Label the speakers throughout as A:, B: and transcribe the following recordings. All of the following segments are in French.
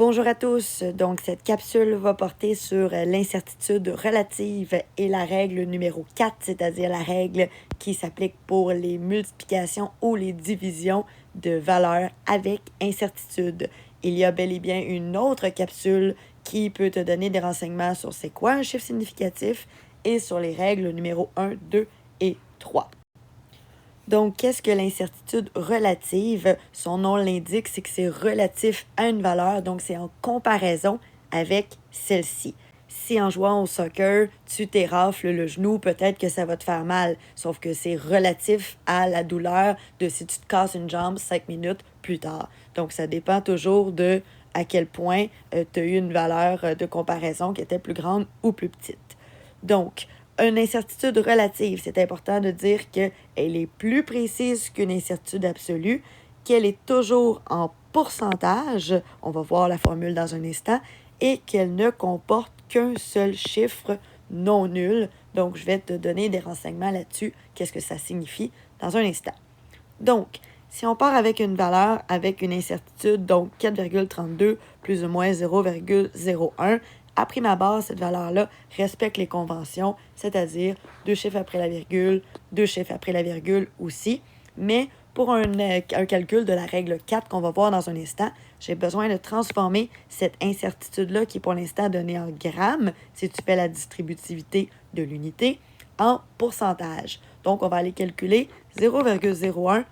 A: Bonjour à tous. Donc, cette capsule va porter sur l'incertitude relative et la règle numéro 4, c'est-à-dire la règle qui s'applique pour les multiplications ou les divisions de valeurs avec incertitude. Il y a bel et bien une autre capsule qui peut te donner des renseignements sur c'est quoi un chiffre significatif et sur les règles numéro 1, 2 et 3. Donc, qu'est-ce que l'incertitude relative? Son nom l'indique, c'est que c'est relatif à une valeur, donc c'est en comparaison avec celle-ci. Si en jouant au soccer, tu t'érafles le genou, peut-être que ça va te faire mal, sauf que c'est relatif à la douleur de si tu te casses une jambe 5 minutes plus tard. Donc, ça dépend toujours de à quel point tu as eu une valeur de comparaison qui était plus grande ou plus petite. Donc, une incertitude relative, c'est important de dire qu'elle est plus précise qu'une incertitude absolue, qu'elle est toujours en pourcentage, on va voir la formule dans un instant, et qu'elle ne comporte qu'un seul chiffre non nul. Donc, je vais te donner des renseignements là-dessus, qu'est-ce que ça signifie dans un instant. Donc, si on part avec une valeur avec une incertitude, donc 4,32 plus ou moins 0,01, à prime abord, cette valeur-là respecte les conventions, c'est-à-dire 2 chiffres après la virgule, 2 chiffres après la virgule aussi. Mais pour un calcul de la règle 4 qu'on va voir dans un instant, j'ai besoin de transformer cette incertitude-là, qui est pour l'instant donnée en grammes, si tu fais la distributivité de l'unité, en pourcentage. Donc, on va aller calculer 0,01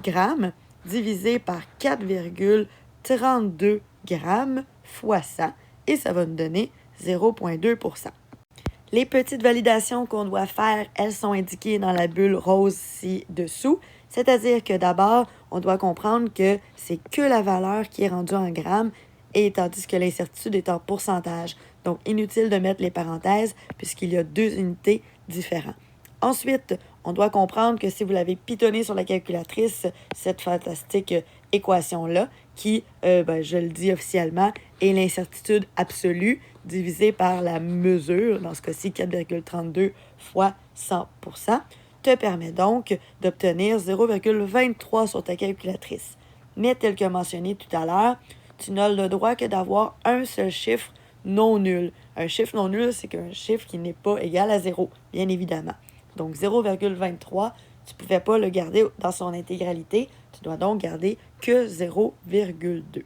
A: grammes divisé par 4,32 grammes fois 100, et ça va nous donner 0,2%. Les petites validations qu'on doit faire, elles sont indiquées dans la bulle rose ci-dessous, c'est-à-dire que d'abord, on doit comprendre que c'est que la valeur qui est rendue en grammes, et tandis que l'incertitude est en pourcentage. Donc, inutile de mettre les parenthèses puisqu'il y a deux unités différentes. Ensuite, on doit comprendre que si vous l'avez pitonné sur la calculatrice, cette fantastique équation-là, qui, je le dis officiellement, est l'incertitude absolue divisée par la mesure, dans ce cas-ci 4,32 fois 100%, te permet donc d'obtenir 0,23 sur ta calculatrice. Mais tel que mentionné tout à l'heure, tu n'as le droit que d'avoir un seul chiffre non nul. Un chiffre non nul, c'est qu'un chiffre qui n'est pas égal à 0, bien évidemment. Donc 0,23, tu ne pouvais pas le garder dans son intégralité. Tu dois donc garder que 0,2.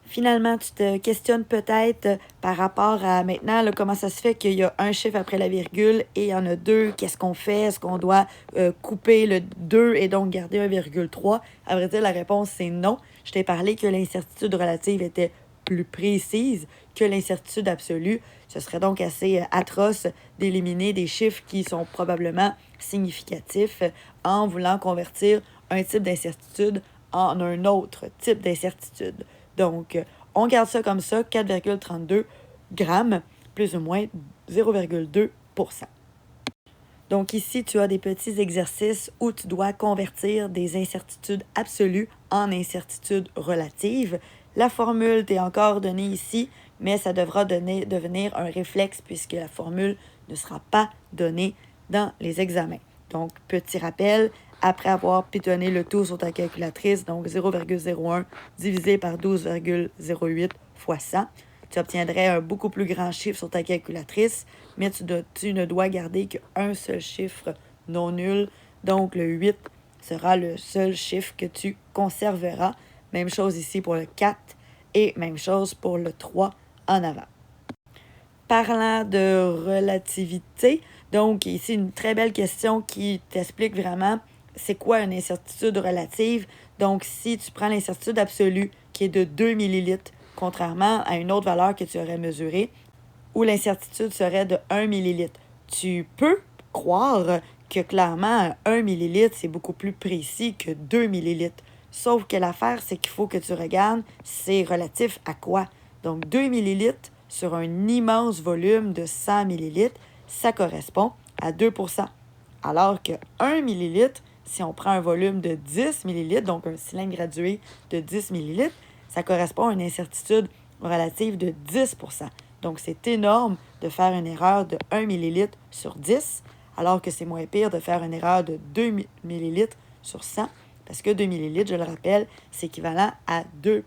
A: Finalement, tu te questionnes peut-être par rapport à maintenant, là, comment ça se fait qu'il y a un chiffre après la virgule et il y en a deux. Qu'est-ce qu'on fait? Est-ce qu'on doit couper le 2 et donc garder 1,3? À vrai dire, la réponse, c'est non. Je t'ai parlé que l'incertitude relative était plus précise que l'incertitude absolue. Ce serait donc assez atroce d'éliminer des chiffres qui sont probablement significatifs en voulant convertir un type d'incertitude en un autre type d'incertitude. Donc, on garde ça comme ça, 4,32 grammes, plus ou moins 0,2%. Donc ici, tu as des petits exercices où tu dois convertir des incertitudes absolues en incertitudes relatives. La formule t'est encore donnée ici, mais ça devra devenir un réflexe puisque la formule ne sera pas donnée dans les examens. Donc, petit rappel, après avoir pitonné le tout sur ta calculatrice, donc 0,01 divisé par 12,08 fois 100, tu obtiendrais un beaucoup plus grand chiffre sur ta calculatrice, mais tu ne dois garder qu'un seul chiffre non nul. Donc, le 8 sera le seul chiffre que tu conserveras. Même chose ici pour le 4 et même chose pour le 3 en avant. Parlant de relativité, donc ici une très belle question qui t'explique vraiment c'est quoi une incertitude relative. Donc, si tu prends l'incertitude absolue qui est de 2 millilitres, contrairement à une autre valeur que tu aurais mesurée, où l'incertitude serait de 1 millilitre, tu peux croire que clairement 1 millilitre, c'est beaucoup plus précis que 2 millilitres. Sauf que l'affaire, c'est qu'il faut que tu regardes, c'est relatif à quoi? Donc, 2 millilitres sur un immense volume de 100 millilitres, ça correspond à 2%. Alors que 1 millilitre, si on prend un volume de 10 millilitres, donc un cylindre gradué de 10 millilitres, ça correspond à une incertitude relative de 10%. Donc, c'est énorme de faire une erreur de 1 millilitre sur 10, alors que c'est moins pire de faire une erreur de 2 millilitres sur 100, parce que 2 millilitres, je le rappelle, c'est équivalent à 2%.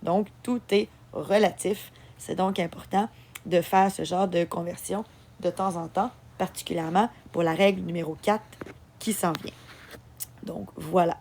A: Donc, tout est relatif. C'est donc important de faire ce genre de conversion de temps en temps, particulièrement pour la règle numéro 4 qui s'en vient. Donc, voilà.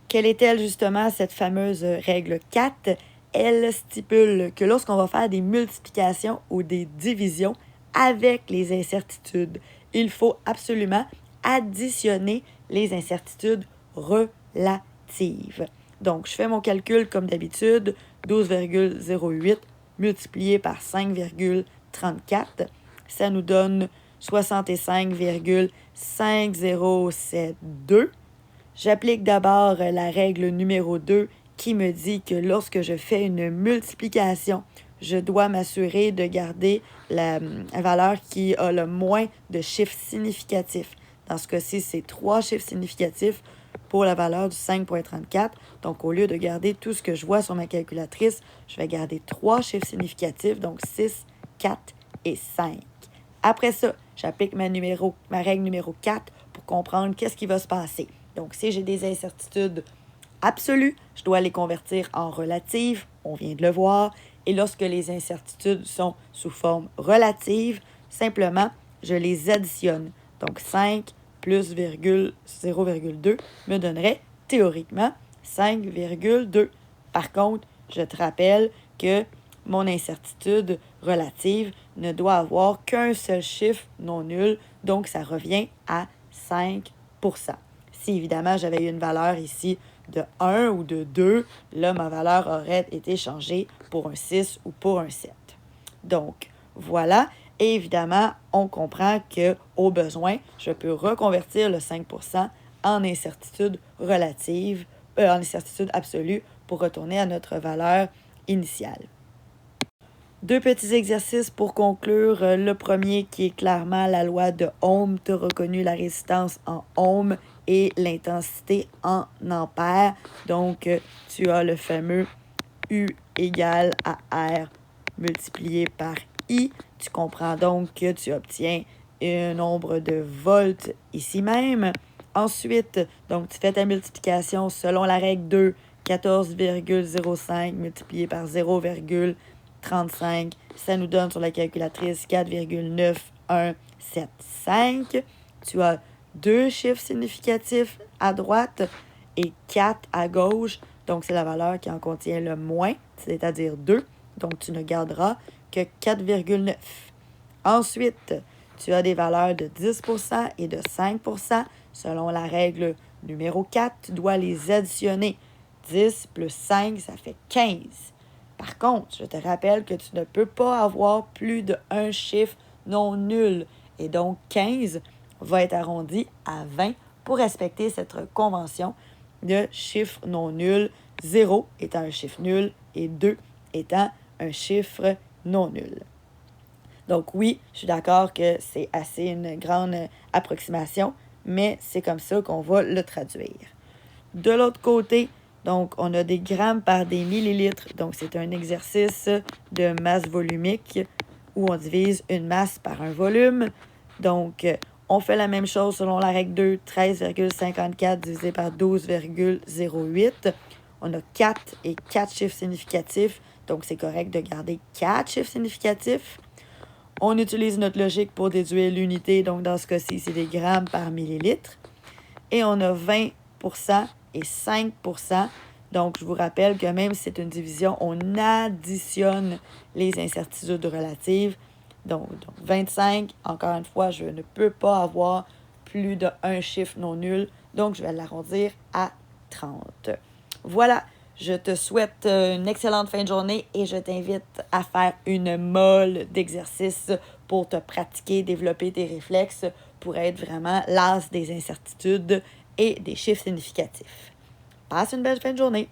A: Quelle est-elle justement, cette fameuse règle 4? Elle stipule que lorsqu'on va faire des multiplications ou des divisions avec les incertitudes, il faut absolument additionner les incertitudes relatives. Donc, je fais mon calcul comme d'habitude, 12,08 multiplié par 5,34, ça nous donne 65,5072. J'applique d'abord la règle numéro 2 qui me dit que lorsque je fais une multiplication, je dois m'assurer de garder la valeur qui a le moins de chiffres significatifs. Dans ce cas-ci, c'est 3 chiffres significatifs pour la valeur du 5,34. Donc, au lieu de garder tout ce que je vois sur ma calculatrice, je vais garder 3 chiffres significatifs, donc 6, 4 et 5. Après ça, j'applique ma règle numéro 4 pour comprendre qu'est-ce qui va se passer. Donc, si j'ai des incertitudes absolues, je dois les convertir en relatives, on vient de le voir. Et lorsque les incertitudes sont sous forme relative, simplement, je les additionne. Donc, 5 plus 0,2 me donnerait théoriquement 5,2. Par contre, je te rappelle que mon incertitude relative ne doit avoir qu'un seul chiffre non nul, donc ça revient à 5%. Si évidemment j'avais eu une valeur ici de 1 ou de 2, là ma valeur aurait été changée pour un 6 ou pour un 7. Donc voilà, et évidemment on comprend qu'au besoin, je peux reconvertir le 5% en incertitude relative, en incertitude absolue pour retourner à notre valeur initiale. 2 petits exercices pour conclure. Le premier qui est clairement la loi de Ohm. Tu as reconnu la résistance en Ohm et l'intensité en ampères. Donc, tu as le fameux U égale à R multiplié par I. Tu comprends donc que tu obtiens un nombre de volts ici même. Ensuite, donc tu fais ta multiplication selon la règle 2, 14,05 multiplié par 0,35. Ça nous donne sur la calculatrice 4,9175. Tu as 2 chiffres significatifs à droite et 4 à gauche. Donc, c'est la valeur qui en contient le moins, c'est-à-dire 2. Donc, tu ne garderas que 4,9. Ensuite, tu as des valeurs de 10% et de 5%. Selon la règle numéro 4, tu dois les additionner. 10 plus 5, ça fait 15. Par contre, je te rappelle que tu ne peux pas avoir plus d'un chiffre non nul. Et donc, 15 va être arrondi à 20 pour respecter cette convention de chiffre non nul, 0 étant un chiffre nul et 2 étant un chiffre non nul. Donc oui, je suis d'accord que c'est assez une grande approximation, mais c'est comme ça qu'on va le traduire. De l'autre côté, donc on a des grammes par des millilitres. Donc c'est un exercice de masse volumique où on divise une masse par un volume. Donc on fait la même chose selon la règle 2, 13,54 divisé par 12,08. On a 4 et 4 chiffres significatifs, donc c'est correct de garder 4 chiffres significatifs. On utilise notre logique pour déduire l'unité, donc dans ce cas-ci, c'est des grammes par millilitre. Et on a 20% et 5%. Donc, je vous rappelle que même si c'est une division, on additionne les incertitudes relatives. Donc 25, encore une fois, je ne peux pas avoir plus d'un chiffre non nul. Donc, je vais l'arrondir à 30. Voilà. Je te souhaite une excellente fin de journée et je t'invite à faire une molle d'exercices pour te pratiquer, développer tes réflexes pour être vraiment l'as des incertitudes et des chiffres significatifs. Passe une belle fin de journée!